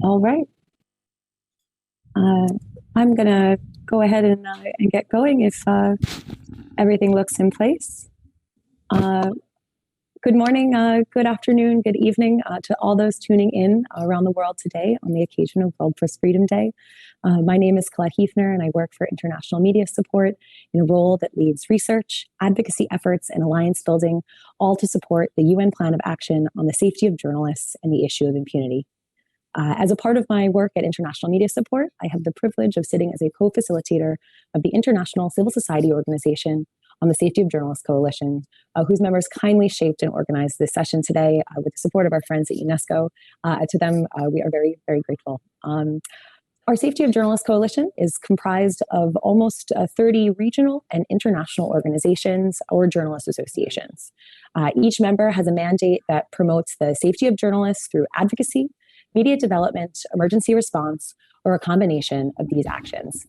All right. I'm going to go ahead and get going if everything looks in place. Good morning, good afternoon, good evening to all those tuning in around the world today on the occasion of World Press Freedom Day. My name is Colette Hefner, and I work for International Media Support in a role that leads research, advocacy efforts, and alliance building, all to support the UN Plan of Action on the safety of journalists and the issue of impunity. As a part of my work at International Media Support, I have the privilege of sitting as a co-facilitator of the International Civil Society Organization on the Safety of Journalists Coalition, whose members kindly shaped and organized this session today with the support of our friends at Unesco. To them, we are very, very grateful. Our Safety of Journalists Coalition is comprised of almost 30 regional and international organizations or journalist associations. Each member has a mandate that promotes the safety of journalists through advocacy, media development, emergency response, or a combination of these actions.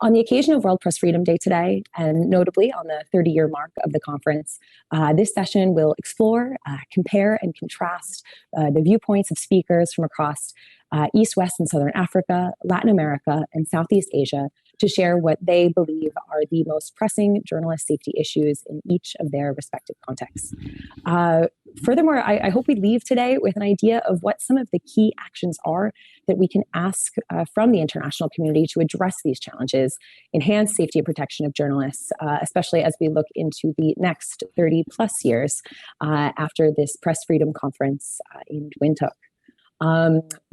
On the occasion of World Press Freedom Day today, and notably on the 30-year mark of the conference, this session will explore, compare, and contrast the viewpoints of speakers from across East, West, and Southern Africa, Latin America, and Southeast Asia to share what they believe are the most pressing journalist safety issues in each of their respective contexts. Furthermore, I hope we leave today with an idea of what some of the key actions are that we can ask from the international community to address these challenges, enhance safety and protection of journalists, especially as we look into the next 30 plus years after this Press Freedom Conference in Windhoek.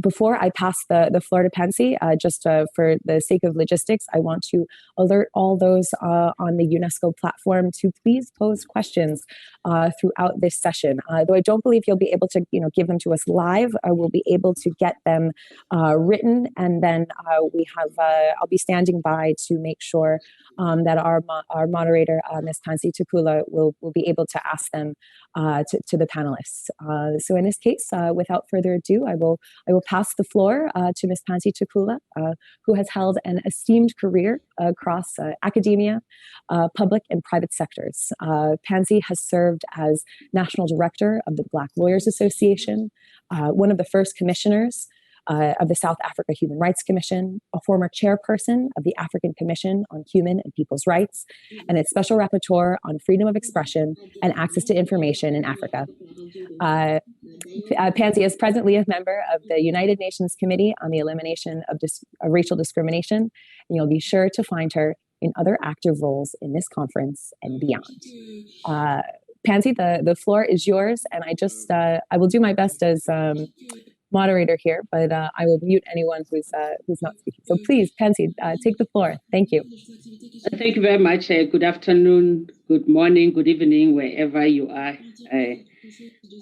Before I pass the floor to Pansy, just for the sake of logistics, I want to alert all those on the Unesco platform to please pose questions throughout this session. Though I don't believe you'll be able to, give them to us live, I will be able to get them written, and then I'll be standing by to make sure that our moderator, Ms. Pansy Tukula, will be able to ask them to the panelists. So in this case, without further ado, I will pass the floor to Ms. Pansy Tukula, who has held an esteemed career across academia, public and private sectors. Pansy has served as National Director of the Black Lawyers Association, one of the first commissioners of the South Africa Human Rights Commission, a former chairperson of the African Commission on Human and People's Rights, and its special rapporteur on freedom of expression and access to information in Africa. Pansy is presently a member of the United Nations Committee on the Elimination of Racial Discrimination, and you'll be sure to find her in other active roles in this conference and beyond. Pansy, the floor is yours, and I will do my best as moderator here, but I will mute anyone who's not speaking. So please, Pansy, take the floor. Thank you. Thank you very much. Good afternoon, good morning, good evening, wherever you are.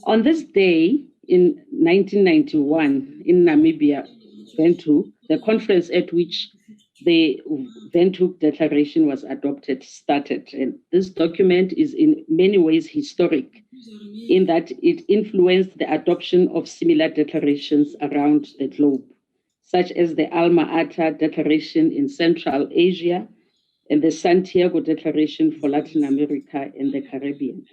On this day in 1991 in Namibia, Windhoek, the conference at which the Windhoek Declaration was adopted started. And this document is in many ways historic in that it influenced the adoption of similar declarations around the globe, such as the Alma-Ata Declaration in Central Asia and the Santiago Declaration for Latin America and the Caribbean.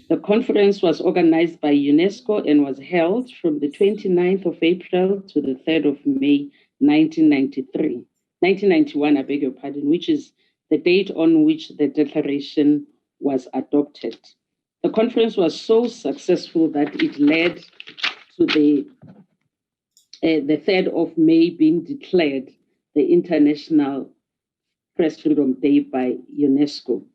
The conference was organized by UNESCO and was held from the 29th of April to the 3rd of May, 1991, I beg your pardon, which is the date on which the declaration was adopted. The conference was so successful that it led to the 3rd of May being declared the International Press Freedom Day by UNESCO.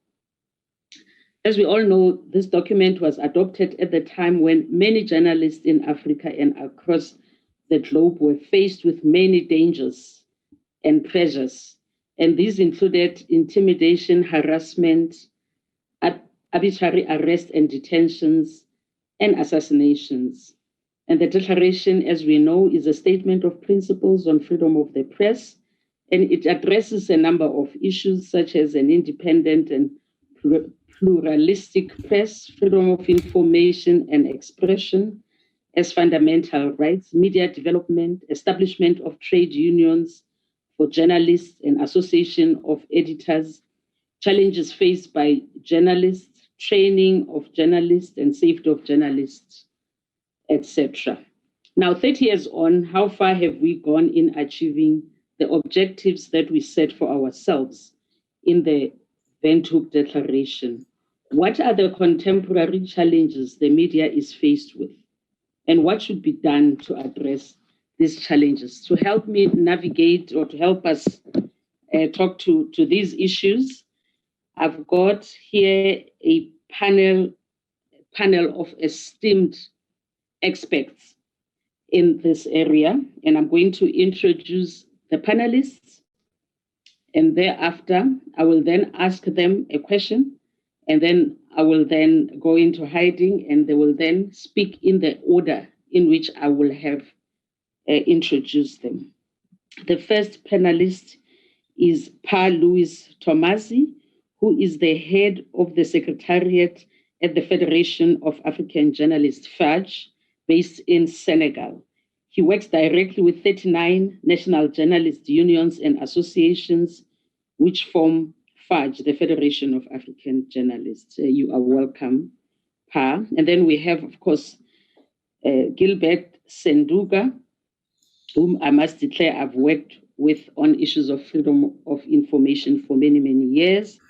As we all know, this document was adopted at the time when many journalists in Africa and across the globe were faced with many dangers and pressures. And these included intimidation, harassment, arbitrary arrests and detentions, and assassinations. And the declaration, as we know, is a statement of principles on freedom of the press, and it addresses a number of issues such as an independent and pluralistic press, freedom of information and expression as fundamental rights, media development, establishment of trade unions for journalists and association of editors, challenges faced by journalists, training of journalists and safety of journalists, etc. Now, 30 years on, how far have we gone in achieving the objectives that we set for ourselves in the Windhoek Declaration? What are the contemporary challenges the media is faced with? And what should be done to address these challenges? To help me navigate or to help us talk to these issues, I've got here a panel of esteemed experts in this area, and I'm going to introduce the panelists, and thereafter I will then ask them a question, and then I will then go into hiding, and they will then speak in the order in which I will have introduced them. The first panelist is Pa Louis Tomasi, who is the head of the Secretariat at the Federation of African Journalists, FAJ, based in Senegal. He works directly with 39 national journalist unions and associations, which form FAJ, the Federation of African Journalists. You are welcome, Pa. And then we have, of course, Gilbert Senduga, whom I must declare I've worked with on issues of freedom of information for many, many years.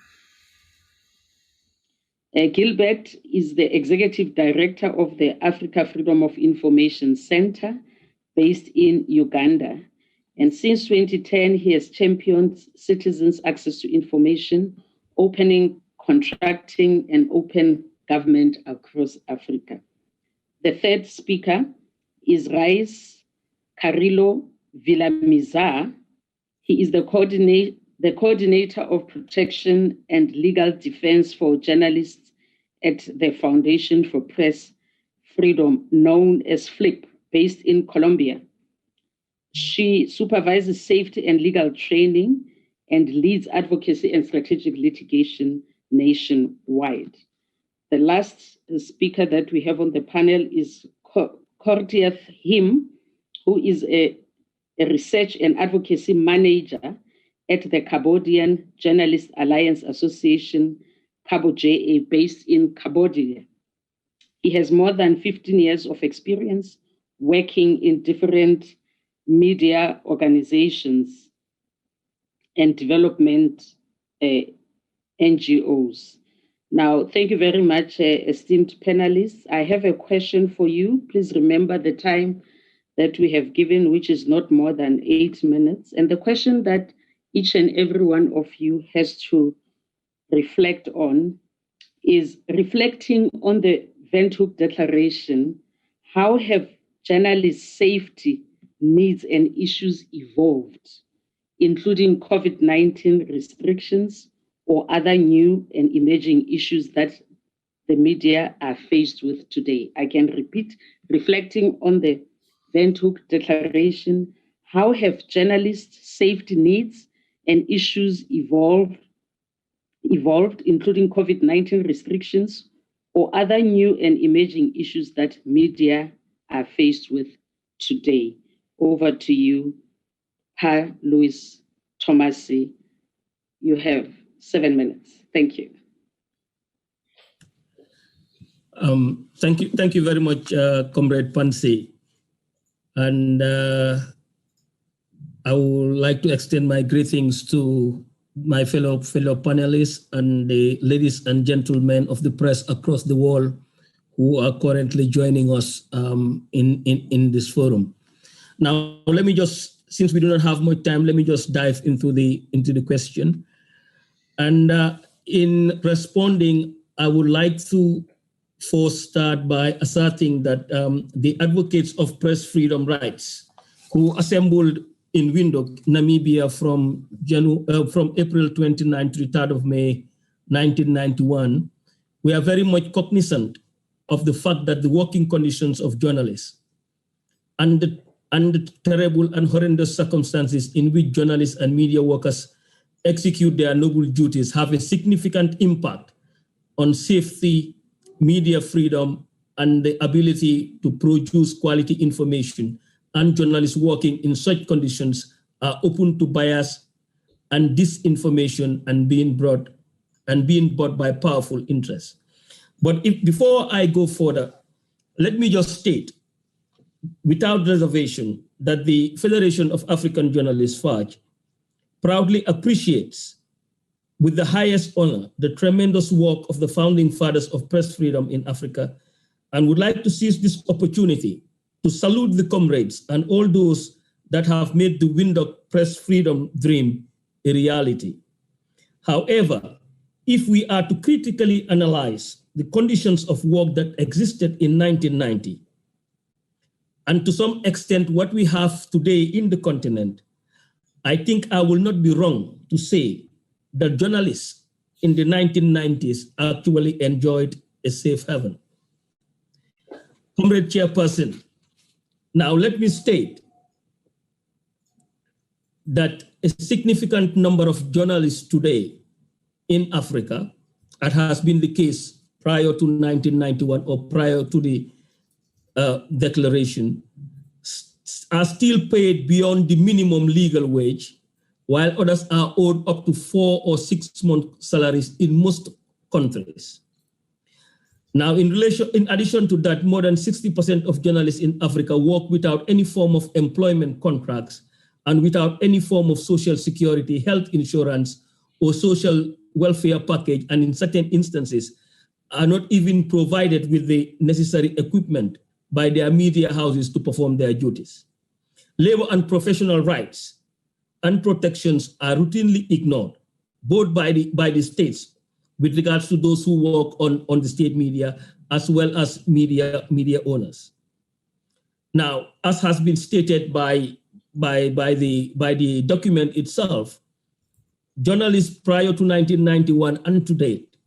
Gilbert is the Executive Director of the Africa Freedom of Information Center based in Uganda. And since 2010, he has championed citizens' access to information, opening, contracting, and open government across Africa. The third speaker is Rais Carrillo Villamizar. He is the coordinator of protection and legal defense for journalists at the Foundation for Press Freedom, known as FLIP, based in Colombia. She supervises safety and legal training and leads advocacy and strategic litigation nationwide. The last speaker that we have on the panel is Cortiath Him, who is a research and advocacy manager at the Cambodian Journalist Alliance Association, CABO-JA, based in Cambodia. He has more than 15 years of experience working in different media organizations and development NGOs. Now, thank you very much, esteemed panelists. I have a question for you. Please remember the time that we have given, which is not more than 8 minutes. And the question that each and every one of you has to reflect on is, reflecting on the Windhoek Declaration, how have journalist safety needs and issues evolved, including COVID-19 restrictions or other new and emerging issues that the media are faced with today? I can repeat, reflecting on the Windhoek Declaration, how have journalists' safety needs and issues evolved, including COVID-19 restrictions or other new and emerging issues that media are faced with today? Over to you, Pa Louis Tomasi. You have 7 minutes. Thank you. Thank you very much, Comrade Pansy. And I would like to extend my greetings to my fellow panelists and the ladies and gentlemen of the press across the world who are currently joining us in this forum. Now, let me just, since we do not have much time, let me just dive into the question. And in responding, I would like to first start by asserting that the advocates of press freedom rights who assembled in Windhoek, Namibia from April 29 to the 3rd of May 1991, we are very much cognizant of the fact that the working conditions of journalists and the terrible and horrendous circumstances in which journalists and media workers execute their noble duties have a significant impact on safety, media freedom, and the ability to produce quality information. And journalists working in such conditions are open to bias and disinformation and being bought by powerful interests. But before I go further, let me just state without reservation that the Federation of African Journalists, FAJ, proudly appreciates with the highest honor the tremendous work of the founding fathers of press freedom in Africa, and would like to seize this opportunity to salute the comrades and all those that have made the Windhoek press freedom dream a reality. However, if we are to critically analyze the conditions of work that existed in 1990, and to some extent what we have today in the continent, I think I will not be wrong to say that journalists in the 1990s actually enjoyed a safe haven. Comrade Chairperson, now let me state that a significant number of journalists today in Africa, as has been the case prior to 1991 or prior to the declaration, are still paid beyond the minimum legal wage, while others are owed up to 4 or 6 month salaries in most countries. Now, in addition to that, more than 60% of journalists in Africa work without any form of employment contracts and without any form of social security, health insurance, or social welfare package, and in certain instances are not even provided with the necessary equipment by their media houses to perform their duties. Labor and professional rights and protections are routinely ignored, both by the states with regards to those who work on the state media, as well as media owners. Now, as has been stated by the document itself, journalists prior to 1991 and to date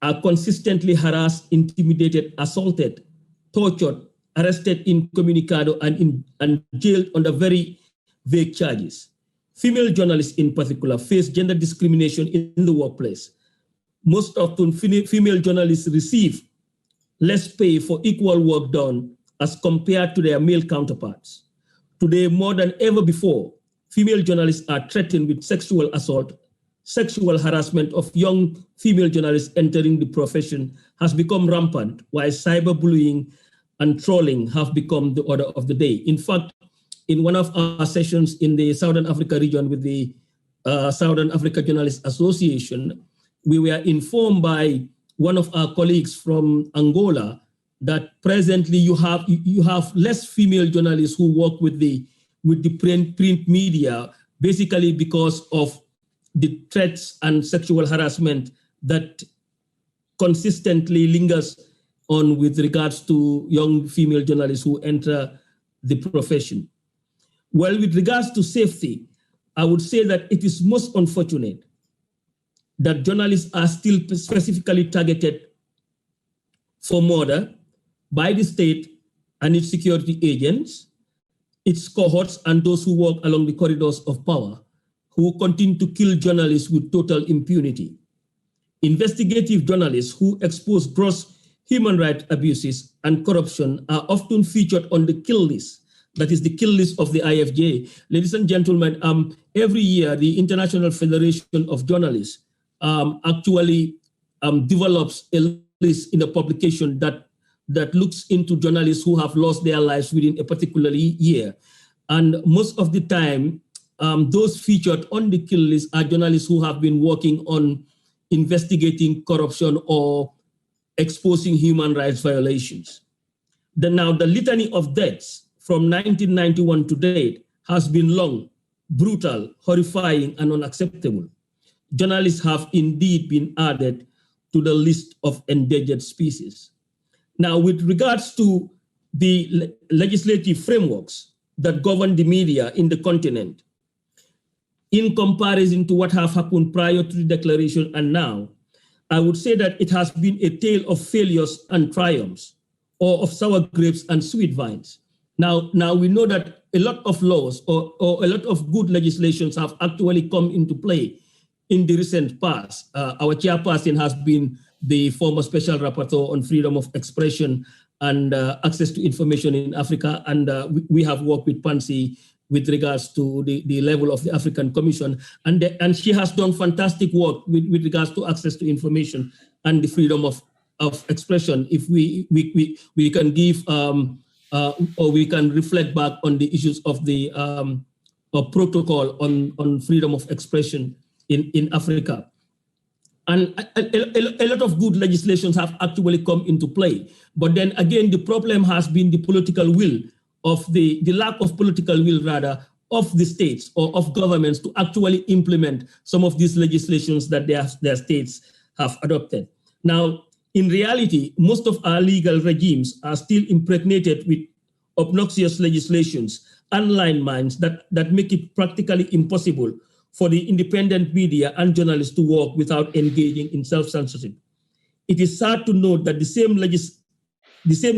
are consistently harassed, intimidated, assaulted, tortured, arrested incommunicado, and jailed under very vague charges. Female journalists in particular face gender discrimination in the workplace. Most often, female journalists receive less pay for equal work done as compared to their male counterparts. Today, more than ever before, female journalists are threatened with sexual assault. Sexual harassment of young female journalists entering the profession has become rampant, while cyberbullying and trolling have become the order of the day. In fact, in one of our sessions in the Southern Africa region with the Southern Africa Journalists Association, we were informed by one of our colleagues from Angola that presently you have less female journalists who work with the print media, basically because of the threats and sexual harassment that consistently lingers on with regards to young female journalists who enter the profession. Well, with regards to safety, I would say that it is most unfortunate that journalists are still specifically targeted for murder by the state and its security agents, its cohorts, and those who walk along the corridors of power, who continue to kill journalists with total impunity. Investigative journalists who expose gross human rights abuses and corruption are often featured on the kill list, that is the kill list of the IFJ. Ladies and gentlemen, every year the International Federation of Journalists actually develops a list in a publication that looks into journalists who have lost their lives within a particular year. And most of the time, those featured on the kill list are journalists who have been working on investigating corruption or exposing human rights violations. Now, the litany of deaths from 1991 to date has been long, brutal, horrifying, and unacceptable. Journalists have indeed been added to the list of endangered species. Now, with regards to the legislative frameworks that govern the media in the continent, in comparison to what have happened prior to the declaration and now, I would say that it has been a tale of failures and triumphs, or of sour grapes and sweet vines. Now we know that a lot of laws or a lot of good legislations have actually come into play in the recent past. Our chairperson has been the former special rapporteur on freedom of expression and access to information in Africa, and we have worked with Pansy with regards to the level of the African Commission, and she has done fantastic work with regards to access to information and the freedom of expression. If we can give or we can reflect back on the issues of the protocol on freedom of expression in Africa. And a lot of good legislations have actually come into play. But then again, the problem has been the political will of the lack of political will, rather, of the states or of governments to actually implement some of these legislations that their states have adopted. Now, in reality, most of our legal regimes are still impregnated with obnoxious legislations and landmines that make it practically impossible for the independent media and journalists to work without engaging in self-censorship. It is sad to note that the same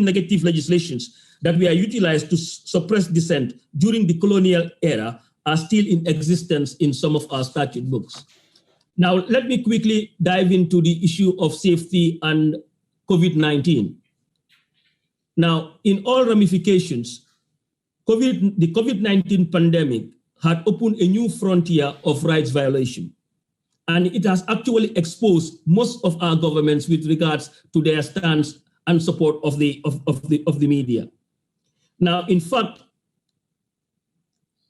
negative legislations that were utilized to suppress dissent during the colonial era are still in existence in some of our statute books. Now, let me quickly dive into the issue of safety and COVID-19. Now, in all ramifications, the COVID-19 pandemic had opened a new frontier of rights violation. And it has actually exposed most of our governments with regards to their stance and support of the media. Now, in fact,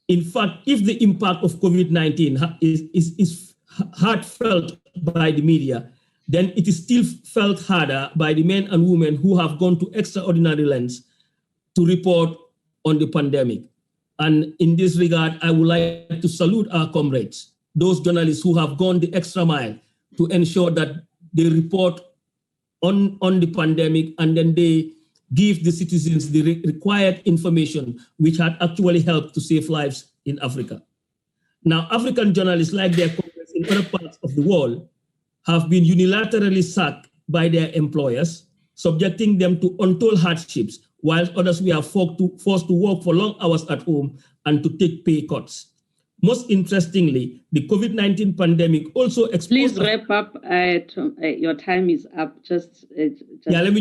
if the impact of COVID-19 is hard felt by the media, then it is still felt harder by the men and women who have gone to extraordinary lengths to report on the pandemic. And in this regard, I would like to salute our comrades, those journalists who have gone the extra mile to ensure that they report on the pandemic and then they give the citizens the required information, which had actually helped to save lives in Africa. Now, African journalists, like their comrades in other parts of the world, have been unilaterally sacked by their employers, subjecting them to untold hardships, while others were forced to work for long hours at home and to take pay cuts. Most interestingly, the COVID-19 pandemic also exposed... Please wrap up. Your time is up. Yeah, let me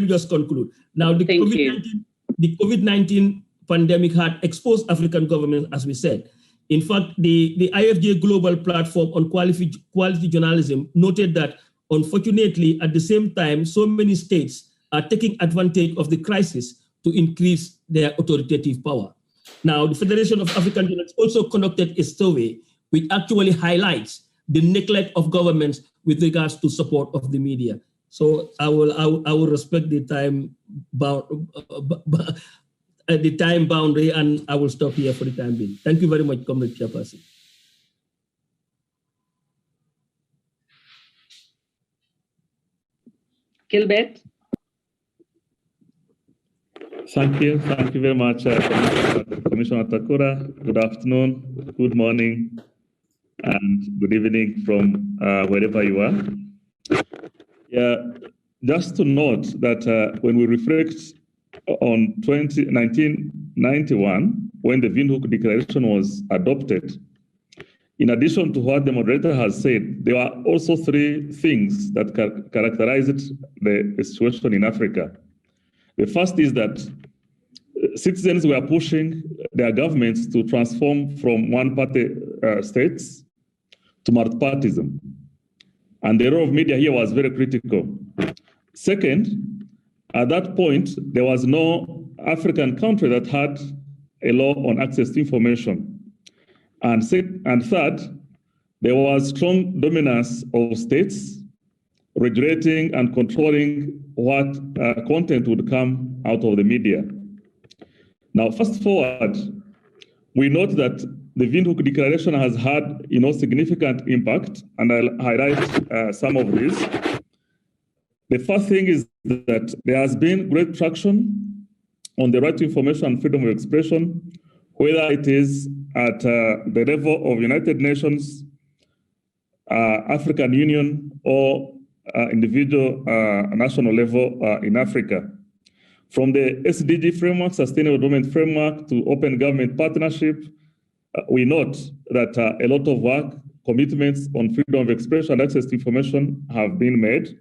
just conclude. Now, the COVID-19 pandemic had exposed African governments, as we said. In fact, the IFJ Global Platform on Quality Journalism noted that, unfortunately, at the same time, so many states are taking advantage of the crisis to increase their authoritative power. Now, the Federation of African Journalists also conducted a survey which actually highlights the neglect of governments with regards to support of the media. So I will respect the time boundary, and I will stop here for the time being. Thank you very much, Comrade Chairperson. Gilbert. Thank you very much, Commissioner Takura. Good afternoon, good morning, and good evening from wherever you are. Yeah, just to note that when we reflect on 1991, when the Windhoek Declaration was adopted, in addition to what the moderator has said, there are also three things that characterized the situation in Africa. The first is that citizens were pushing their governments to transform from one-party states to multipartism. And the role of media here was very critical. Second, at that point, there was no African country that had a law on access to information. And third, there was strong dominance of states regulating and controlling what content would come out of the media. Now, fast forward, we note that the Windhoek Declaration has had significant impact, and I'll highlight some of these. The first thing is that there has been great traction on the right to information and freedom of expression, whether it is at the level of United Nations, African Union, or individual national level in Africa. From the SDG framework, Sustainable Development Framework, to Open Government Partnership, we note that a lot of work, commitments on freedom of expression and access to information have been made.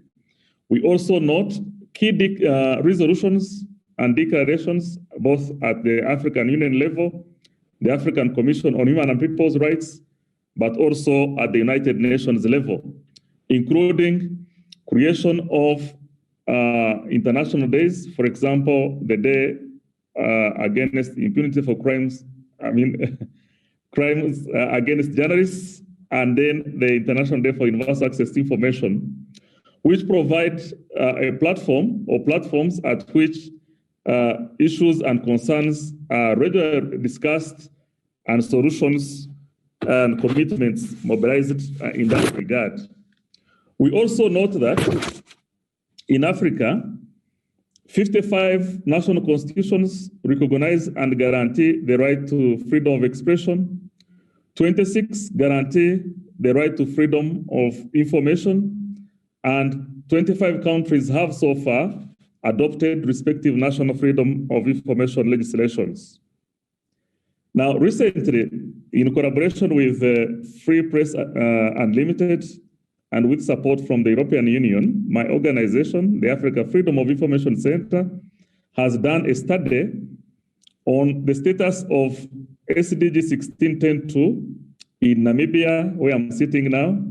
We also note key resolutions and declarations, both at the African Union level, the African Commission on Human and People's Rights, but also at the United Nations level, including creation of international days, for example, the Day against impunity for crimes, crimes against journalists, and then the International Day for Universal Access to Information, which provide a platform or platforms at which issues and concerns are regularly discussed and solutions and commitments mobilized in that regard. We also note that in Africa, 55 national constitutions recognize and guarantee the right to freedom of expression. 26 guarantee the right to freedom of information, and 25 countries have so far adopted respective national freedom of information legislations. Now, recently, in collaboration with Free Press Unlimited and with support from the European Union, my organization, the Africa Freedom of Information Center, has done a study on the status of SDG 1610-2 in Namibia, where I'm sitting now,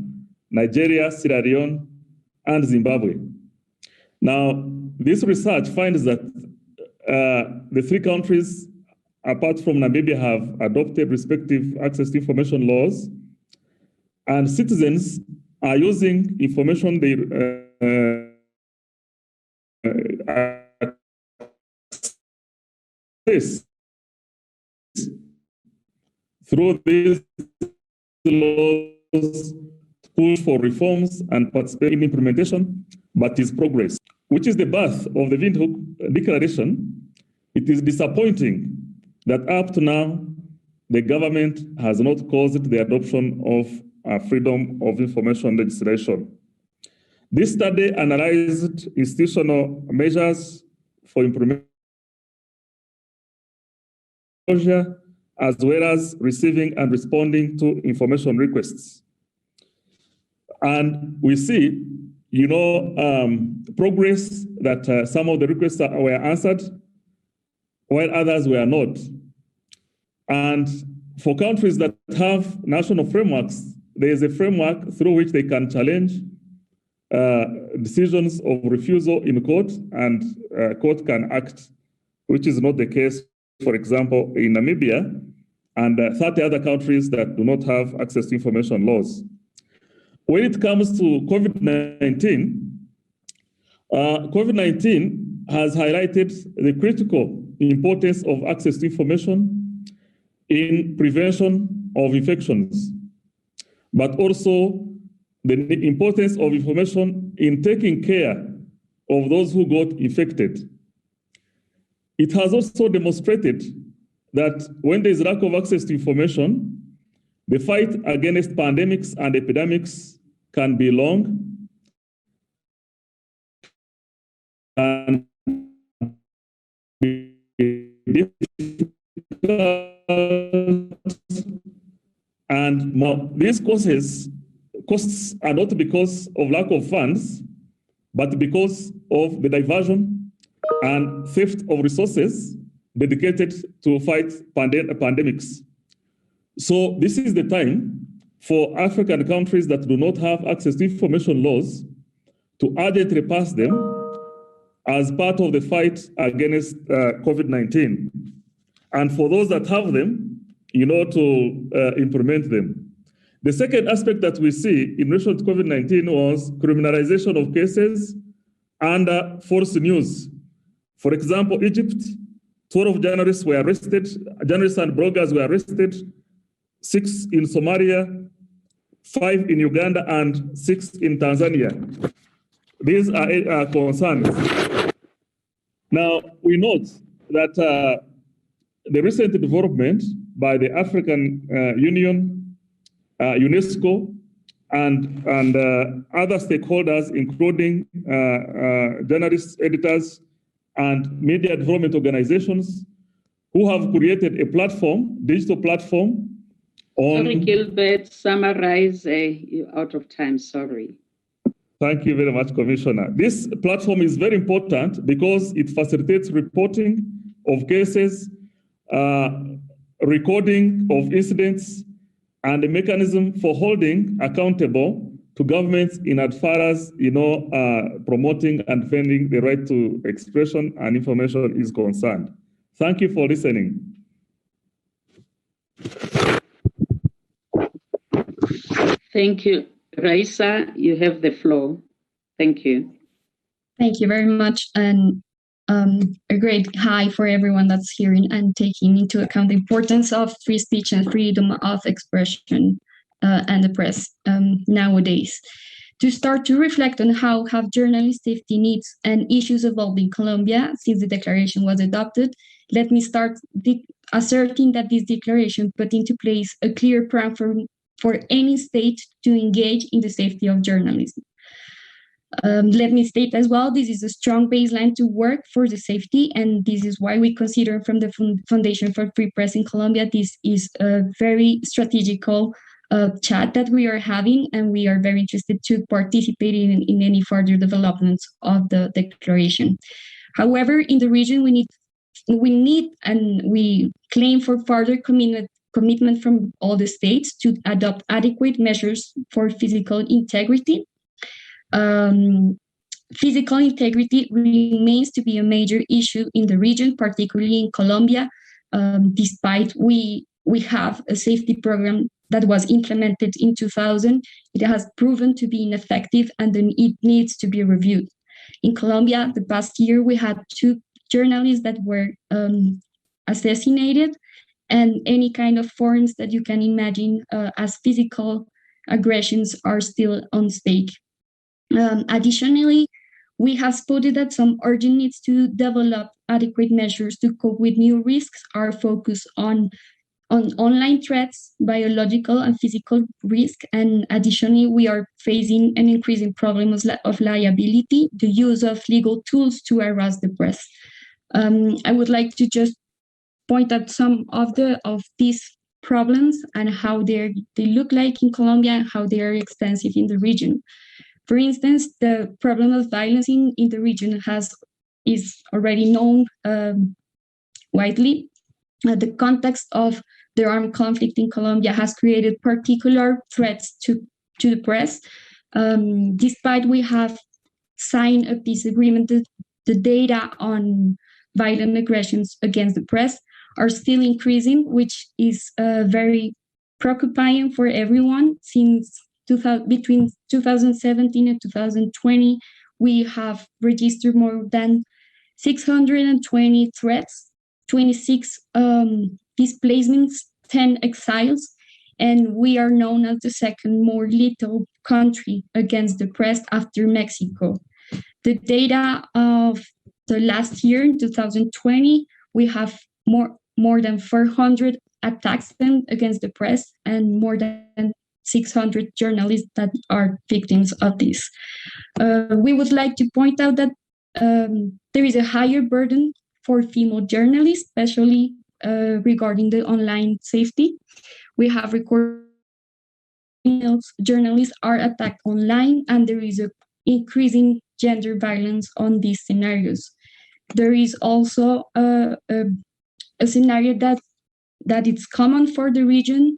Nigeria, Sierra Leone, and Zimbabwe. Now, this research finds that the three countries, apart from Namibia, have adopted respective access to information laws, and citizens are using information they through these laws push for reforms and participate in implementation, but is progress, which is the birth of the Windhoek Declaration. It is disappointing that up to now, the government has not caused the adoption of freedom of information legislation. This study analyzed institutional measures for implementation as well as receiving and responding to information requests. And we see, progress that some of the requests were answered, while others were not. And for countries that have national frameworks, there is a framework through which they can challenge decisions of refusal in court, and court can act, which is not the case, for example, in Namibia and 30 other countries that do not have access to information laws. When it comes to COVID-19, COVID-19 has highlighted the critical importance of access to information in prevention of infections, but also the importance of information in taking care of those who got infected. It has also demonstrated that when there is lack of access to information, the fight against pandemics and epidemics can be long and be difficult. And these costs are not because of lack of funds, but because of the diversion and theft of resources dedicated to fight pandemics. So this is the time for African countries that do not have access to information laws to urgently pass them as part of the fight against COVID-19. And for those that have them, to implement them. The second aspect that we see in relation to COVID-19 was criminalization of cases under false news. For example, Egypt, 12 journalists were arrested, journalists and bloggers were arrested, 6 in Somalia, 5 in Uganda, and 6 in Tanzania. These are concerns. Now, we note that the recent development by the African Union, Unesco, and other stakeholders, including journalists, editors, and media development organizations, who have created a platform, digital platform. Sorry, Gilbert, summarize. You're out of time, sorry. Thank you very much, Commissioner. This platform is very important because it facilitates reporting of cases, recording of incidents, and a mechanism for holding accountable to governments in as far as promoting and defending the right to expression and information is concerned. Thank you for listening. Thank you. Raisa, you have the floor. Thank you. Thank you very much. And a great hi for everyone that's hearing and taking into account the importance of free speech and freedom of expression and the press nowadays. To start to reflect on how have journalist safety needs and issues evolved in Colombia since the declaration was adopted, let me start asserting that this declaration put into place a clear plan for any state to engage in the safety of journalism. Let me state as well, this is a strong baseline to work for the safety, and this is why we consider from the Foundation for Free Press in Colombia, this is a very strategical chat that we are having, and we are very interested to participate in any further developments of the declaration. However, in the region, we need and we claim for further commitment from all the states to adopt adequate measures for physical integrity. Physical integrity remains to be a major issue in the region, particularly in Colombia, despite we have a safety program that was implemented in 2000. It has proven to be ineffective, and then it needs to be reviewed. In Colombia, the past year, we had 2 journalists that were assassinated, and any kind of forms that you can imagine as physical aggressions are still on stake. Additionally, we have spotted that some urgent needs to develop adequate measures to cope with new risks are focused on online threats, biological and physical risk, and additionally, we are facing an increasing problem of liability, the use of legal tools to harass the press. I would like to just point out some of these problems and how they look like in Colombia and how they are extensive in the region. For instance, the problem of violence in the region is already known widely. The context of the armed conflict in Colombia has created particular threats to the press. Despite we have signed a peace agreement, the data on violent aggressions against the press are still increasing, which is very preoccupying for everyone. Since between 2017 and 2020, we have registered more than 620 threats, 26 displacements, 10 exiles, and we are known as the second more lethal country against the press after Mexico. The data of the last year, in 2020, we have more than 400 attacks against the press and more than 600 journalists that are victims of this. We would like to point out that there is a higher burden for female journalists, especially regarding the online safety. We have recorded journalists are attacked online, and there is an increasing gender violence on these scenarios. There is also a scenario that it's common for the region.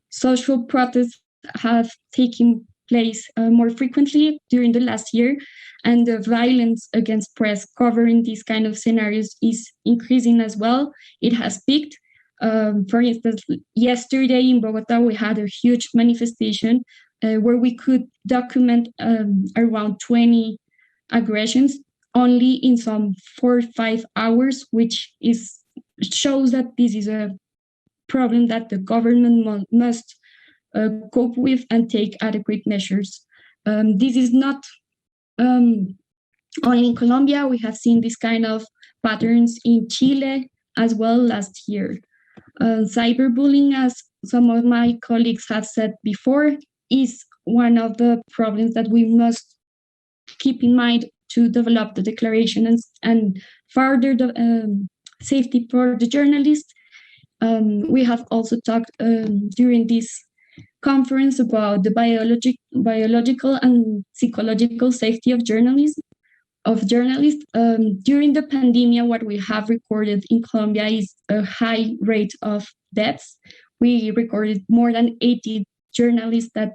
Social protests have taken place more frequently during the last year, and the violence against press covering these kind of scenarios is increasing as well. It has peaked. For instance, yesterday in Bogota, we had a huge manifestation where we could document around 20 aggressions only in some 4 or 5 hours, which shows that this is a problem that the government must cope with and take adequate measures. This is not only in Colombia. We have seen this kind of patterns in Chile as well last year. Cyberbullying, as some of my colleagues have said before, is one of the problems that we must keep in mind to develop the declaration and further the safety for the journalists. We have also talked during this conference about the biological and psychological safety of journalists. During the pandemic, what we have recorded in Colombia is a high rate of deaths. We recorded more than 80 journalists that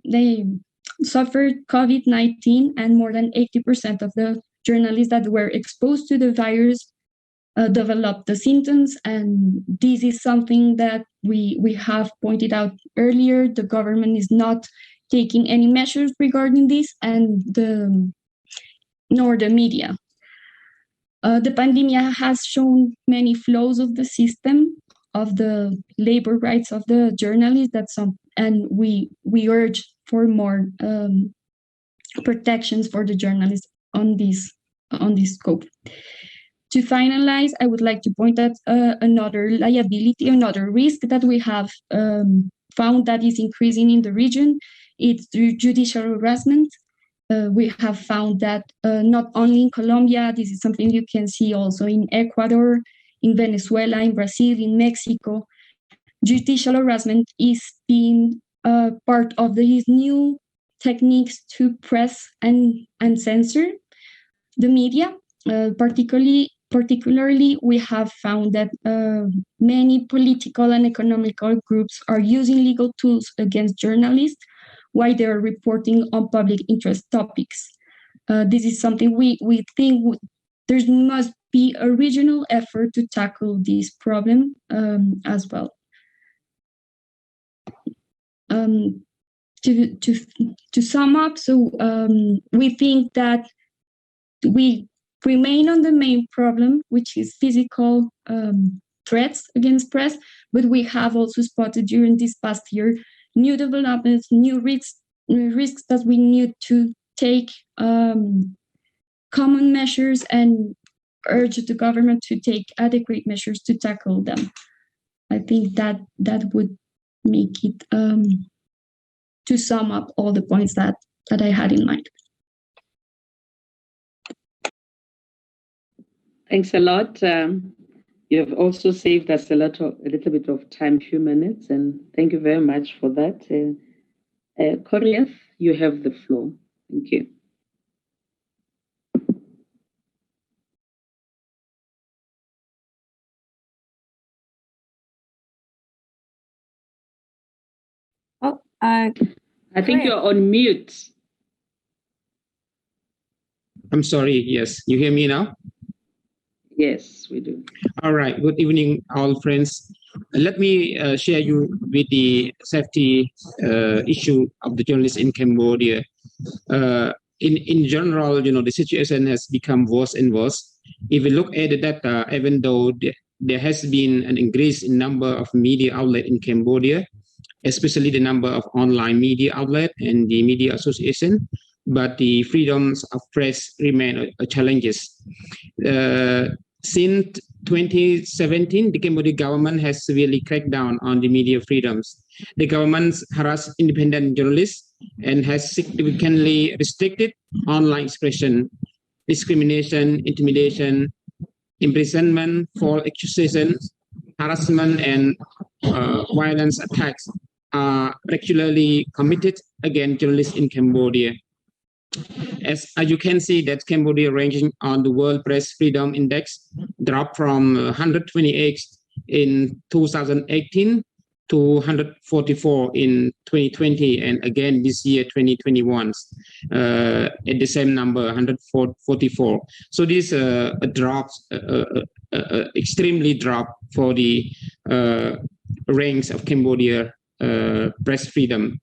they suffered COVID-19, and more than 80% of the journalists that were exposed to the virus developed the symptoms, and this is something that we have pointed out earlier. The government is not taking any measures regarding this, and nor the media. The pandemic has shown many flaws of the system, of the labor rights of the journalists, and we urge for more protections for the journalists on this scope. To finalize, I would like to point out another liability, another risk that we have found that is increasing in the region. It's through judicial harassment. We have found that not only in Colombia, this is something you can see also in Ecuador, in Venezuela, in Brazil, in Mexico. Judicial harassment is being part of these new techniques to press and censor the media. Particularly, we have found that many political and economical groups are using legal tools against journalists while they are reporting on public interest topics. This is something we think there must be a regional effort to tackle this problem as well. To sum up, so we think that we remain on the main problem, which is physical threats against press, but we have also spotted during this past year new developments, new risks that we need to take common measures and urge the government to take adequate measures to tackle them. I think that would make it to sum up all the points that I had in mind. Thanks a lot. You have also saved us a little bit of time, few minutes, and thank you very much for that. Koryeth, you have the floor. Thank you. I think you're on mute. I'm sorry. Yes, you hear me now? Yes, we do. All right. Good evening, all friends. Let me share you with the safety issue of the journalists in Cambodia. In general, the situation has become worse and worse. If we look at the data, even though there has been an increase in number of media outlets in Cambodia, especially the number of online media outlets and the media association, but the freedoms of press remain challenges. Since 2017, the Cambodian government has severely cracked down on the media freedoms. The government harassed independent journalists and has significantly restricted online expression. Discrimination, intimidation, imprisonment, false accusations, harassment, and violence attacks are regularly committed against journalists in Cambodia. As you can see, that Cambodia ranking on the World Press Freedom Index dropped from 128 in 2018 to 144 in 2020, and again this year 2021 at the same number, 144. So this a drop, extremely drop for the ranks of Cambodia press freedom.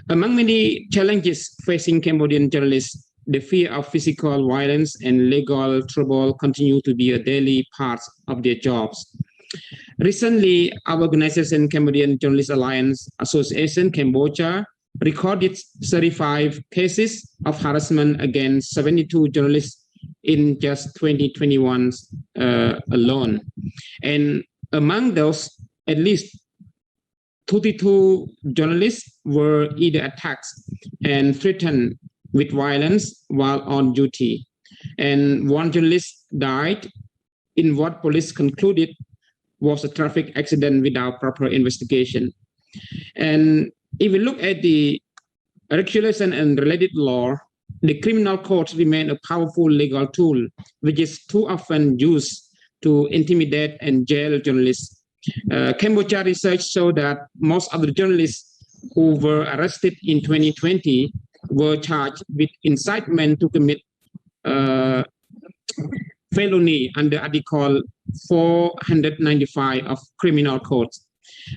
Among many challenges facing Cambodian journalists, the fear of physical violence and legal trouble continue to be a daily part of their jobs. Recently, our organization, Cambodian Journalists Alliance Association, Cambodia, recorded 35 cases of harassment against 72 journalists in just 2021 alone. And among those, at least 32 journalists were either attacked and threatened with violence while on duty. And one journalist died in what police concluded was a traffic accident without proper investigation. And if we look at the regulation and related law, the criminal courts remain a powerful legal tool, which is too often used to intimidate and jail journalists. Cambodia research showed that most of the journalists who were arrested in 2020 were charged with incitement to commit felony under Article 495 of Criminal Code.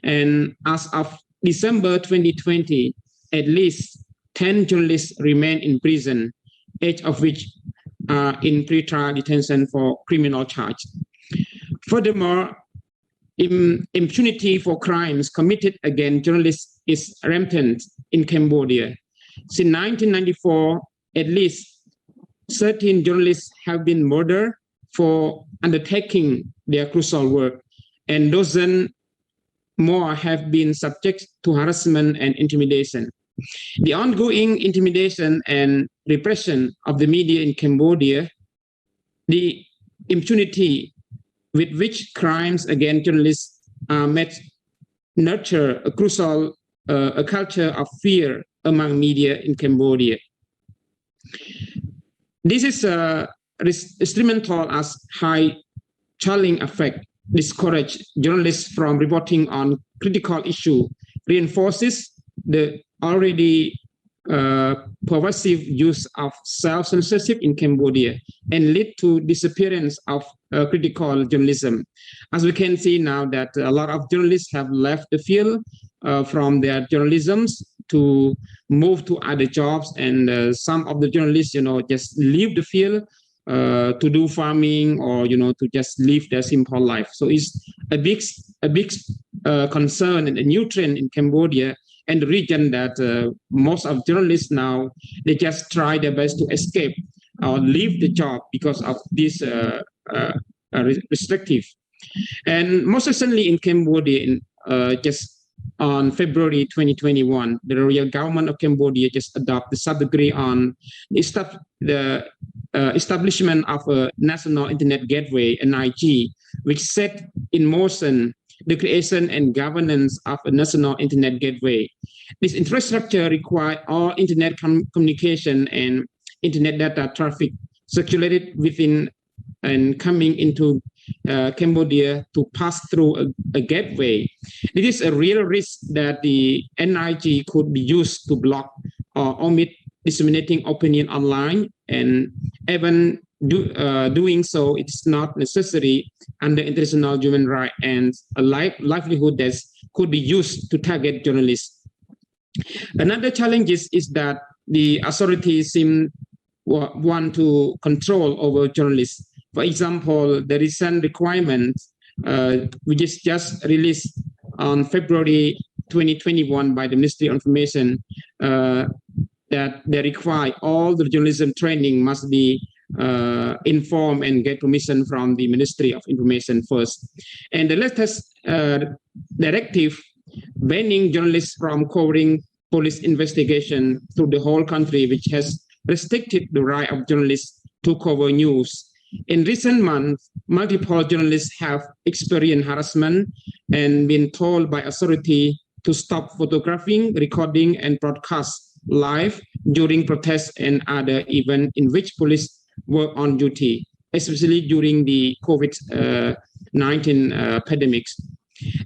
And as of December 2020, at least 10 journalists remain in prison, 8 of which are in pretrial detention for criminal charge. Furthermore, impunity for crimes committed against journalists is rampant in Cambodia. Since 1994, at least 13 journalists have been murdered for undertaking their crucial work, and dozens more have been subject to harassment and intimidation. The ongoing intimidation and repression of the media in Cambodia, the impunity with which crimes against journalists are met, nurture a crucial a culture of fear among media in Cambodia. This is instrumental as high chilling effect discourage journalists from reporting on critical issue, reinforces the already pervasive use of self-censorship in Cambodia, and lead to disappearance of critical journalism. As we can see now that a lot of journalists have left the field from their journalisms to move to other jobs, and some of the journalists, just leave the field to do farming, or to just live their simple life. So it's a big concern and a new trend in Cambodia and the region that most of journalists now, they just try their best to escape or leave the job because of this restrictive. And most recently in Cambodia, just on February 2021, the royal government of Cambodia just adopted the sub-decree on the establishment of a national internet gateway, NIG, which set in motion the creation and governance of a national internet gateway. This infrastructure requires all internet communication and internet data traffic circulated within and coming into Cambodia to pass through a gateway. It is a real risk that the NIG could be used to block or omit disseminating opinion online, and even doing so, it's not necessary under international human rights, and a livelihood that could be used to target journalists. Another challenge is that the authorities seem want to control over journalists. For example, the recent requirement, which is just released on February 2021 by the Ministry of Information, that they require all the journalism training must be informed and get permission from the Ministry of Information first. And the latest directive banning journalists from covering police investigation through the whole country, which has restricted the right of journalists to cover news. In recent months, multiple journalists have experienced harassment and been told by authority to stop photographing, recording, and broadcast live during protests and other events in which police were on duty, especially during the COVID-19 pandemics.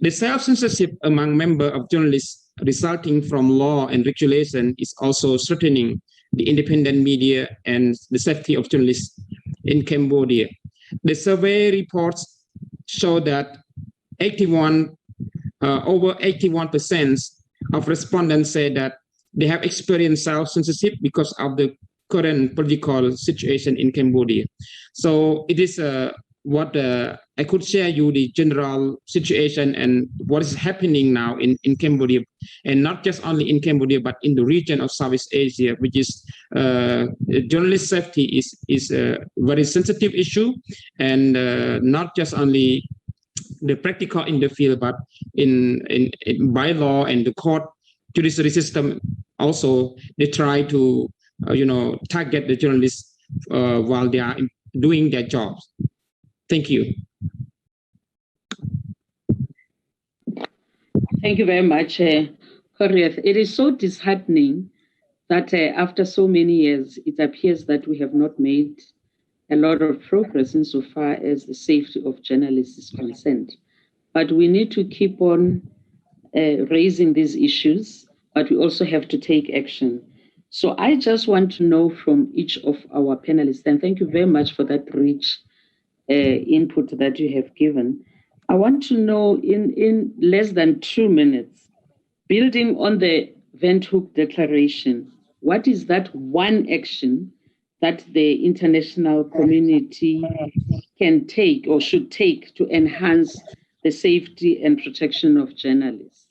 The self-censorship among members of journalists resulting from law and regulation is also threatening the independent media and the safety of journalists in Cambodia. The survey reports show that over 81% of respondents say that they have experienced self-censorship because of the current political situation in Cambodia. So it is what I could share you the general situation and what is happening now in Cambodia, and not just only in Cambodia, but in the region of Southeast Asia, which is journalist safety is a very sensitive issue, and not just only the practical in the field, but in by law and the court judiciary system also, they try to target the journalists while they are doing their jobs. Thank you. Thank you very much, Koryeth. It is so disheartening that after so many years, it appears that we have not made a lot of progress insofar as the safety of journalists is concerned. But we need to keep on raising these issues, but we also have to take action. So I just want to know from each of our panelists, and thank you very much for that rich input that you have given. I want to know in less than 2 minutes, building on the Windhoek Declaration, what is that one action that the international community can take or should take to enhance the safety and protection of journalists?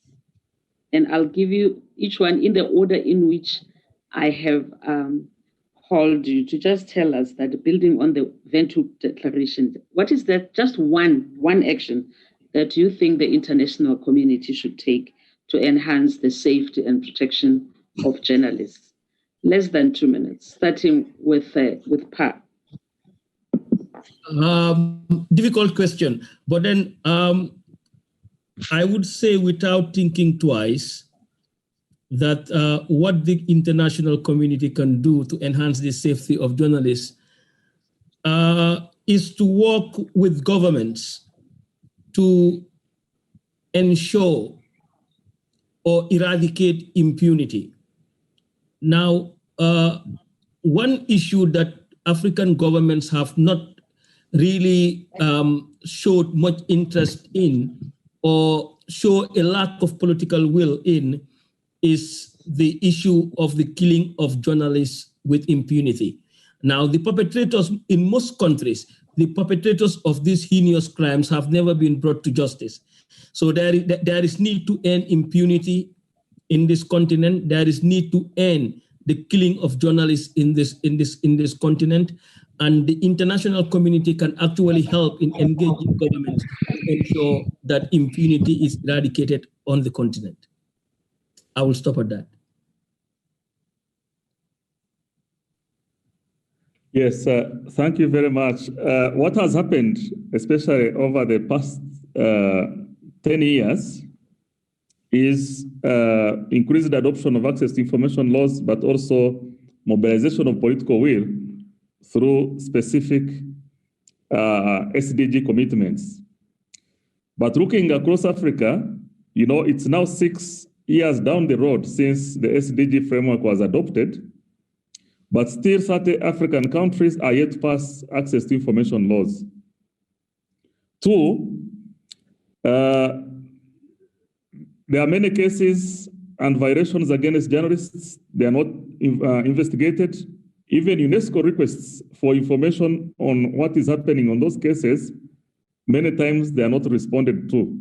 And I'll give you each one in the order in which I have called you to just tell us that building on the Windhoek Declaration, what is that just one action that you think the international community should take to enhance the safety and protection of journalists? Less than 2 minutes, starting with Pa. Difficult question, but then I would say without thinking twice that what the international community can do to enhance the safety of journalists is to work with governments to ensure or eradicate impunity. Now, one issue that African governments have not really showed much interest in or show a lack of political will in is the issue of the killing of journalists with impunity. Now, the perpetrators in most countries, the perpetrators of these heinous crimes have never been brought to justice. So there is need to end impunity in this continent. There is need to end the killing of journalists in this continent, and the international community can actually help in engaging governments to ensure that impunity is eradicated on the continent. I will stop at that. Yes, thank you very much. What has happened, especially over the past 10 years, is increased adoption of access to information laws, but also mobilization of political will through specific SDG commitments. But looking across Africa, it's now 6 years down the road since the SDG framework was adopted, but still 30 African countries are yet to pass access to information laws. 2, there are many cases and violations against journalists. They are not investigated. Even Unesco requests for information on what is happening on those cases, many times they are not responded to.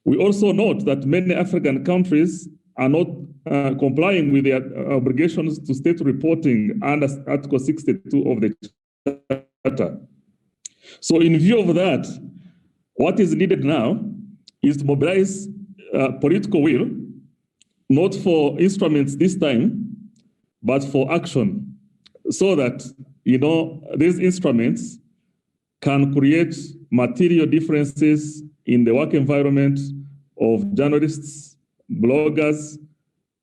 We also note that many African countries are not complying with their obligations to state reporting under Article 62 of the Charter. So in view of that, what is needed now is to mobilize political will, not for instruments this time, but for action, so that these instruments can create material differences in the work environment of journalists, bloggers,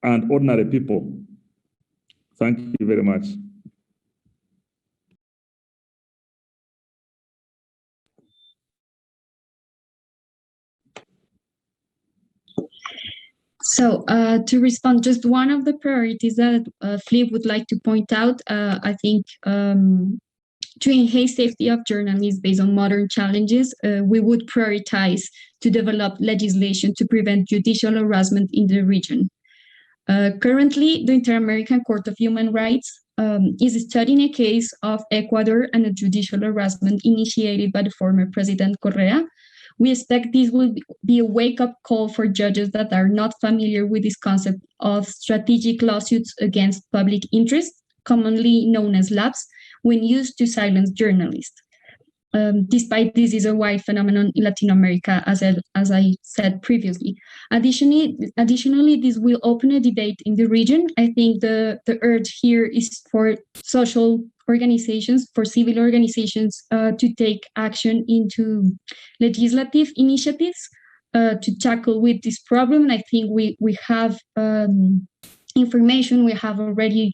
and ordinary people. Thank you very much. So to respond, just one of the priorities that Flip would like to point out, I think to enhance safety of journalists based on modern challenges, we would prioritize to develop legislation to prevent judicial harassment in the region. Currently, the Inter-American Court of Human Rights is studying a case of Ecuador and a judicial harassment initiated by the former President Correa. We expect this will be a wake-up call for judges that are not familiar with this concept of strategic lawsuits against public interest, commonly known as LAPs, when used to silence journalists. Despite this is a wide phenomenon in Latin America, as I said previously. Additionally, this will open a debate in the region. I think the urge here is for social organizations, for civil organizations to take action into legislative initiatives to tackle with this problem. And I think we have information, we have already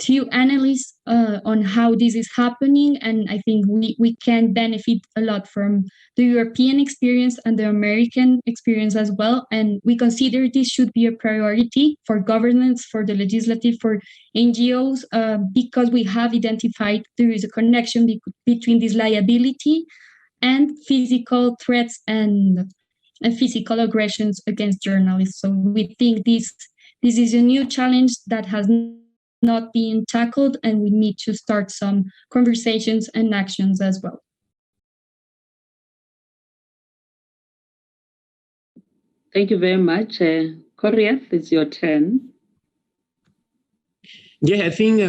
few analyses on how this is happening, and I think we can benefit a lot from the European experience and the American experience as well. And we consider this should be a priority for governments, for the legislative, for NGOs, because we have identified there is a connection between this liability and physical threats and physical aggressions against journalists. So we think this is a new challenge that has not being tackled, and we need to start some conversations and actions as well. Thank you very much. Korea, it's your turn. Yeah, I think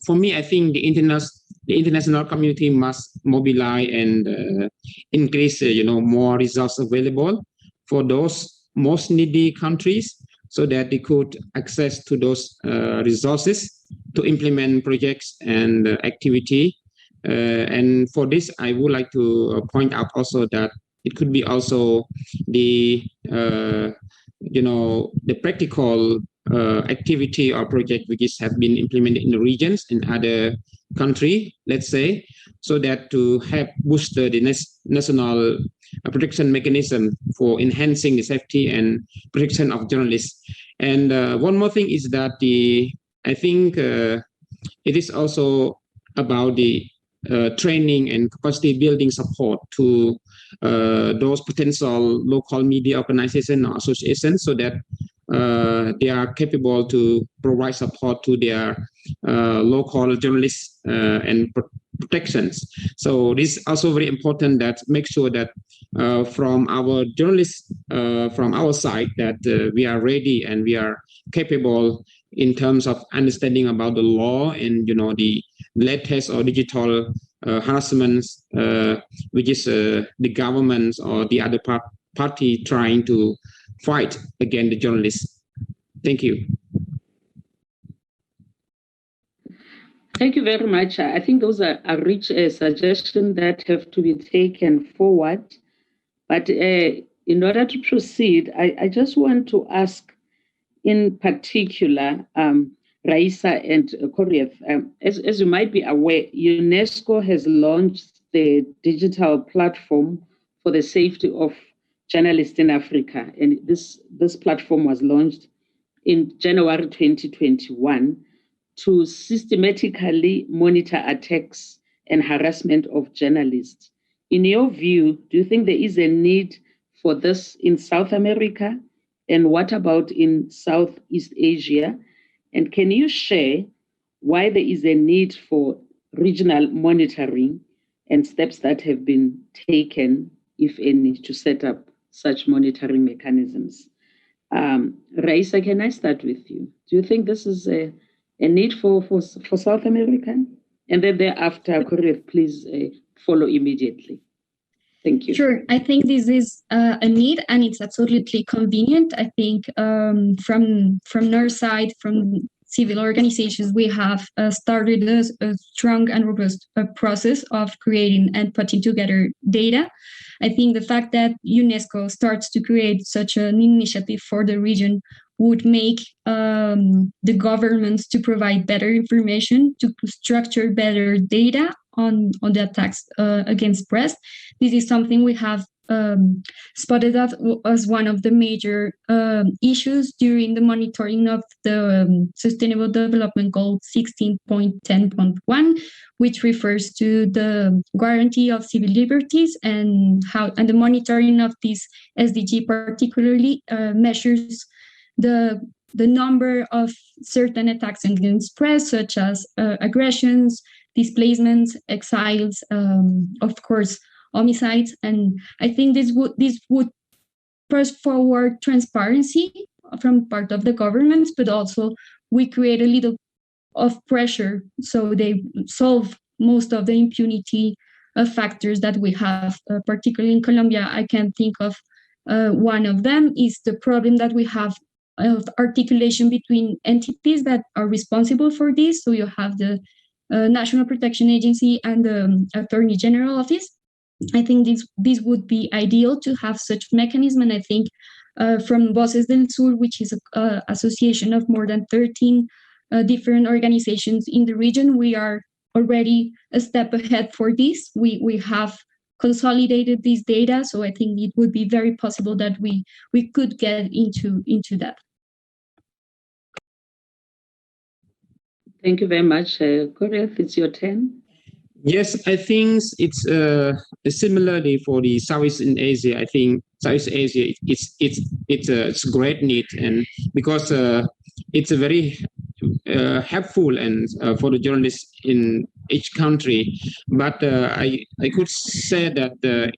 for me, I think the international community must mobilize and increase, more resources available for those most needy countries, so that they could access to those resources to implement projects and activity. And for this, I would like to point out also that it could be also the the practical activity or project which have been implemented in the regions in other country, let's say, so that to help boost the national protection mechanism for enhancing the safety and protection of journalists. And one more thing is that I think it is also about the training and capacity building support to those potential local media organizations or associations, so that they are capable to provide support to their local journalists and protections. So this is also very important, that make sure that from our journalists, from our side, that we are ready and we are capable in terms of understanding about the law and the latest or digital harassments, which is the government or the other party trying to fight against the journalists. Thank you. Thank you very much. I think those are rich suggestions that have to be taken forward. But in order to proceed, I just want to ask in particular, Raisa and Korea, as you might be aware, UNESCO has launched the digital platform for the safety of journalists in Africa. And this platform was launched in January 2021 to systematically monitor attacks and harassment of journalists. In your view, do you think there is a need for this in South America? And what about in Southeast Asia? And can you share why there is a need for regional monitoring and steps that have been taken, if any, to set up such monitoring mechanisms? Raisa, can I start with you? Do you think this is a need for South America? And then thereafter, Korea, please follow immediately. Thank you. Sure. I think this is a need, and it's absolutely convenient. I think from our side, from civil organizations, we have started a strong and robust process of creating and putting together data. I think the fact that UNESCO starts to create such an initiative for the region would make the governments to provide better information, to structure better data on the attacks against press. This is something we have spotted out as one of the major issues during the monitoring of the Sustainable Development Goal 16.10.1, which refers to the guarantee of civil liberties, and the monitoring of this SDG particularly measures the number of certain attacks against press, such as aggressions, displacements, exiles, of course, homicides. And I think this would push forward transparency from part of the governments, but also we create a little of pressure so they solve most of the impunity factors that we have, particularly in Colombia. I can think of one of them is the problem that we have of articulation between entities that are responsible for this. So you have the National Protection Agency and the Attorney General Office. I think this would be ideal to have such mechanism. And I think from Voces del Sur, which is an association of more than 13 different organizations in the region. We are already a step ahead for this. We have consolidated this data, so I think it would be very possible that we could get into that. Thank you very much. Goreth, it's your turn. Yes, I think it's similarly for the Southeast Asia. I think Southeast Asia it's a great need, and because it's a very helpful and for the journalists in each country. But I could say that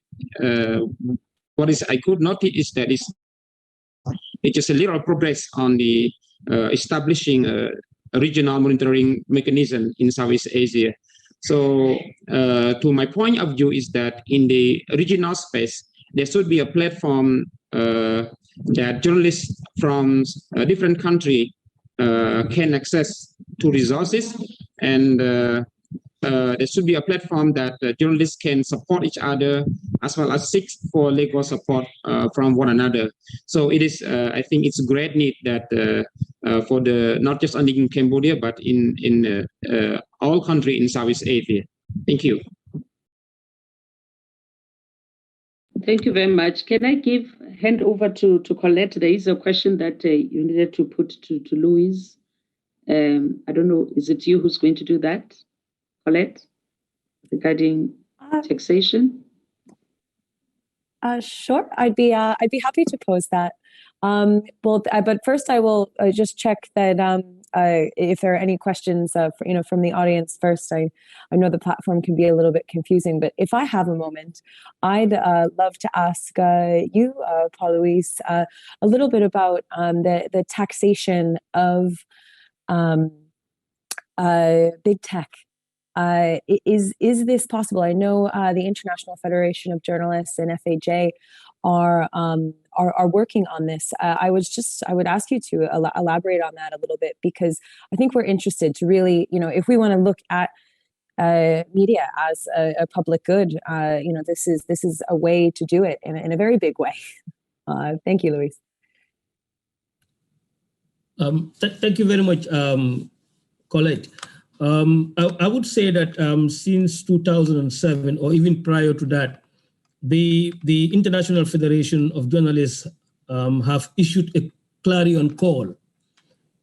I could notice is that it's just a little progress on the establishing a regional monitoring mechanism in Southeast Asia. So to my point of view is that in the regional space, there should be a platform that journalists from a different country can access to resources, and there should be a platform that journalists can support each other as well as seek for legal support from one another. So it is, I think it's a great need that for the not just only in Cambodia but in all countries in Southeast Asia. Thank you. Thank you very much. Can I hand over to Colette? There is a question that you needed to put to Louise. I don't know, is it you who's going to do that, Colette, regarding taxation? Sure, I'd be happy to pose that. But first I will just check that if there are any questions from the audience first. I know the platform can be a little bit confusing, but if I have a moment, I'd love to ask you, Paul Louise, a little bit about the taxation of big tech. Is this possible? I know the International Federation of Journalists and FAJ are working on this. I would ask you to elaborate on that a little bit, because I think we're interested to really, if we want to look at media as a public good, this is a way to do it in a very big way. Thank you, Luis. Thank you very much, Colette. I would say that since 2007, or even prior to that, the International Federation of Journalists have issued a clarion call,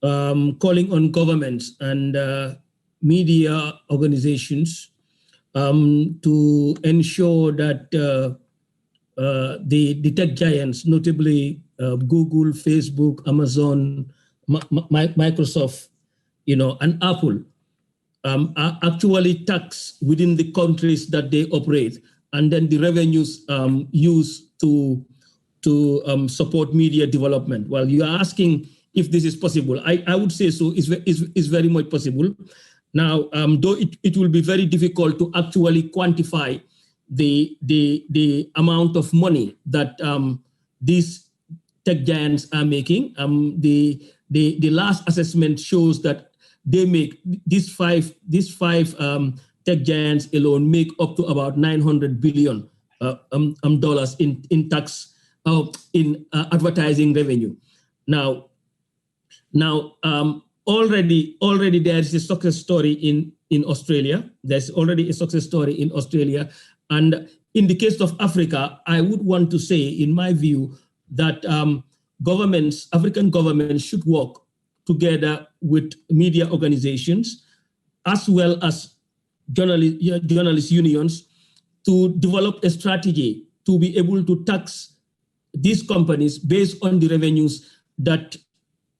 calling on governments and media organizations to ensure that the tech giants, notably Google, Facebook, Amazon, Microsoft, and Apple, are actually taxed within the countries that they operate, and then the revenues used to support media development. Well, you are asking if this is possible. I would say so. It's very much possible. Now, though it will be very difficult to actually quantify the amount of money that these tech giants are making. The last assessment shows that they make these five tech giants alone make up to about $900 billion dollars in tax in advertising revenue. Now already there is a success story in Australia. There's already a success story in Australia, and in the case of Africa, I would want to say, in my view, that African governments should work together with media organizations, as well as journalist unions, to develop a strategy to be able to tax these companies based on the revenues that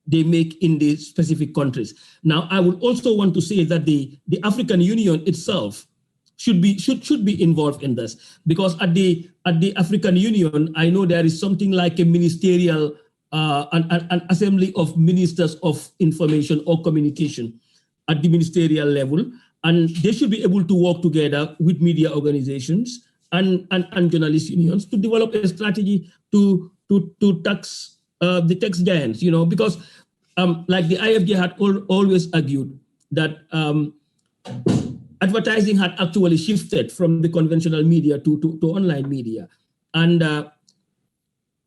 they make in the specific countries. Now, I would also want to say that the African Union itself should be involved in this, because at the African Union, I know there is something like a ministerial an assembly of ministers of information or communication at the ministerial level, and they should be able to work together with media organizations and journalist unions to develop a strategy to tax the tax giants, because like the IFJ had always argued that advertising had actually shifted from the conventional media to online media, and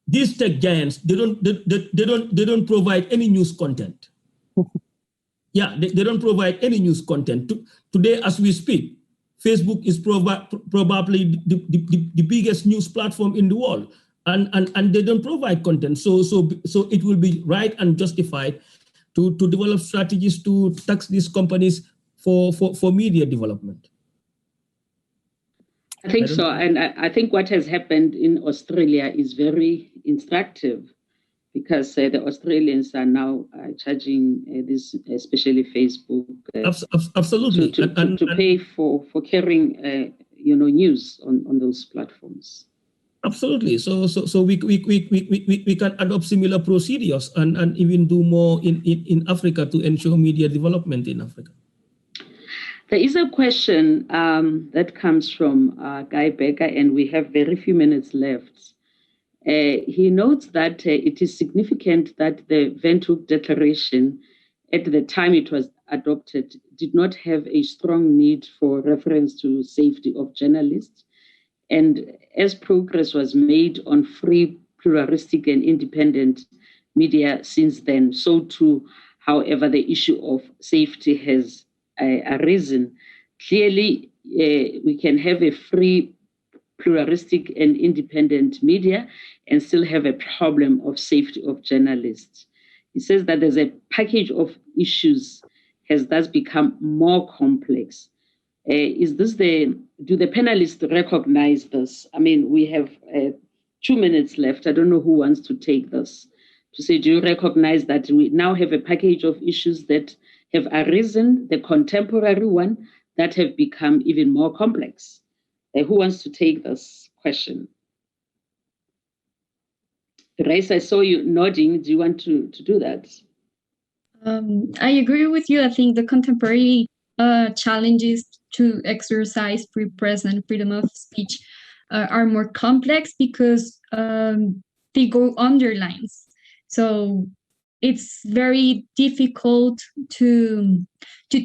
these tech giants, they don't provide any news content. Yeah, they don't provide any news content. Today, as we speak, Facebook is probably the biggest news platform in the world, and they don't provide content. So it will be right and justified to develop strategies to tax these companies for media development. I think so, and I think what has happened in Australia is very instructive, because the Australians are now charging this, especially Facebook, absolutely, to pay for carrying news on those platforms. Absolutely. So we can adopt similar procedures and even do more in Africa to ensure media development in Africa. There is a question that comes from Guy Becker, and we have very few minutes left. He notes that it is significant that the Windhoek Declaration, at the time it was adopted, did not have a strong need for reference to safety of journalists. And as progress was made on free, pluralistic, and independent media since then, so too, however, the issue of safety has arisen. Clearly, we can have a free, pluralistic, and independent media and still have a problem of safety of journalists. He says that there's a package of issues has thus become more complex. Do the panelists recognize this? I mean, we have 2 minutes left. I don't know who wants to take this. To say, do you recognize that we now have a package of issues that have arisen, the contemporary one, that have become even more complex? Who wants to take this question? Grace, I saw you nodding. Do you want to do that? I agree with you. I think the contemporary challenges to exercise free press and freedom of speech are more complex because they go underlines. So it's very difficult to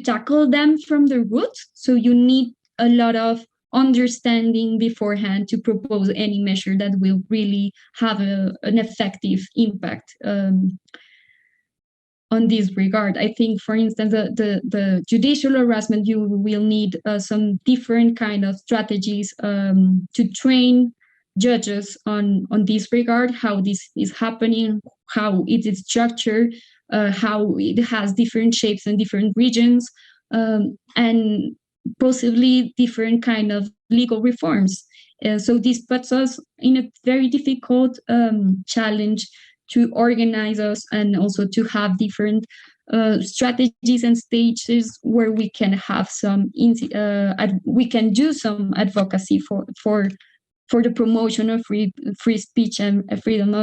tackle them from the root. So you need a lot of understanding beforehand to propose any measure that will really have an effective impact on this regard. I think, for instance, the judicial harassment, you will need some different kind of strategies to train judges on this regard, how this is happening, how it is structured, how it has different shapes and different regions, and possibly different kind of legal reforms. So this puts us in a very difficult challenge to organize us and also to have different strategies and stages where we can have we can do some advocacy for the promotion of free speech and freedom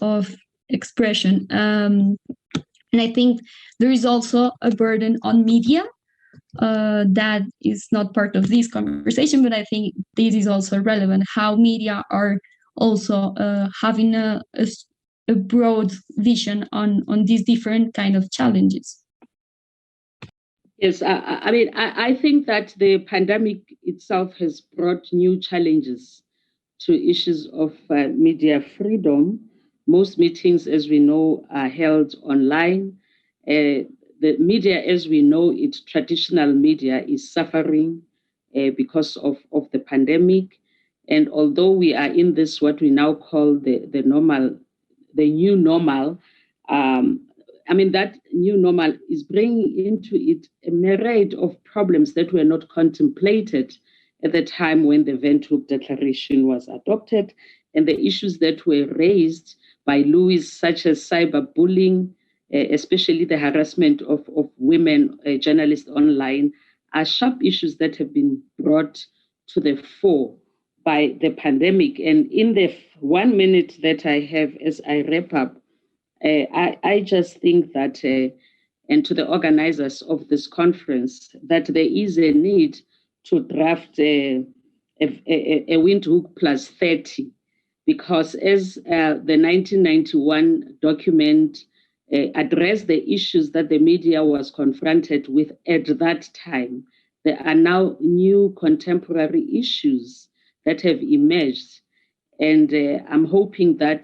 of expression. And I think there is also a burden on media that is not part of this conversation, but I think this is also relevant, how media are also having a broad vision on these different kind of challenges. Yes, I think that the pandemic itself has brought new challenges to issues of media freedom. Most meetings, as we know, are held online. The media, as we know it, traditional media, is suffering because of the pandemic. And although we are in this, what we now call the new normal, that new normal is bringing into it a myriad of problems that were not contemplated at the time when the Windhoek Declaration was adopted, and the issues that were raised by Louis, such as cyberbullying, especially the harassment of women journalists online, are sharp issues that have been brought to the fore by the pandemic. And in the 1 minute that I have as I wrap up, I just think that, and to the organizers of this conference, that there is a need to draft a Windhoek plus 30, because as the 1991 document addressed the issues that the media was confronted with at that time, there are now new contemporary issues that have emerged. And I'm hoping that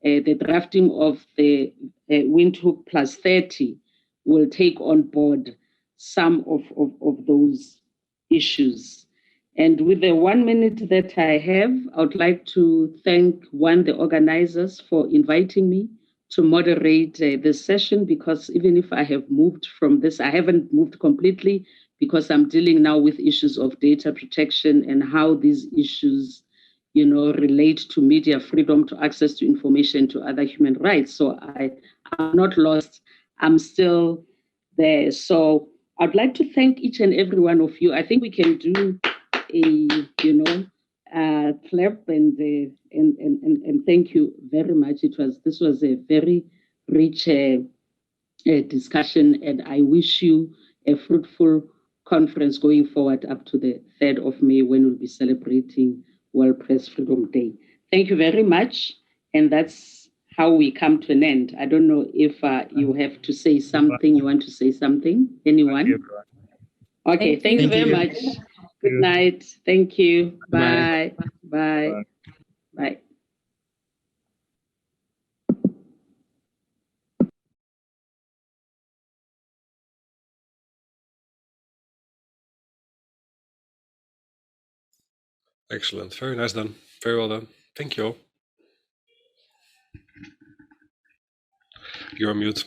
the drafting of the Windhoek plus 30 will take on board some of those issues. And with the 1 minute that I have, I would like to thank the organizers for inviting me to moderate this session, because even if I have moved from this, I haven't moved completely, because I'm dealing now with issues of data protection and how these issues, relate to media freedom, to access to information, to other human rights. So I'm not lost. I'm still there. So I'd like to thank each and every one of you. I think we can do a, clap and thank you very much. This was a very rich discussion, and I wish you a fruitful conference going forward up to the 3rd of May, when we'll be celebrating World Press Freedom Day. Thank you very much. And that's how we come to an end. I don't know if you have to say something. You want to say something? Anyone? Okay, thank you very much. Good night. Thank you. Bye. Bye. Bye. Excellent. Very nice done. Very well done. Thank you all. You're on mute.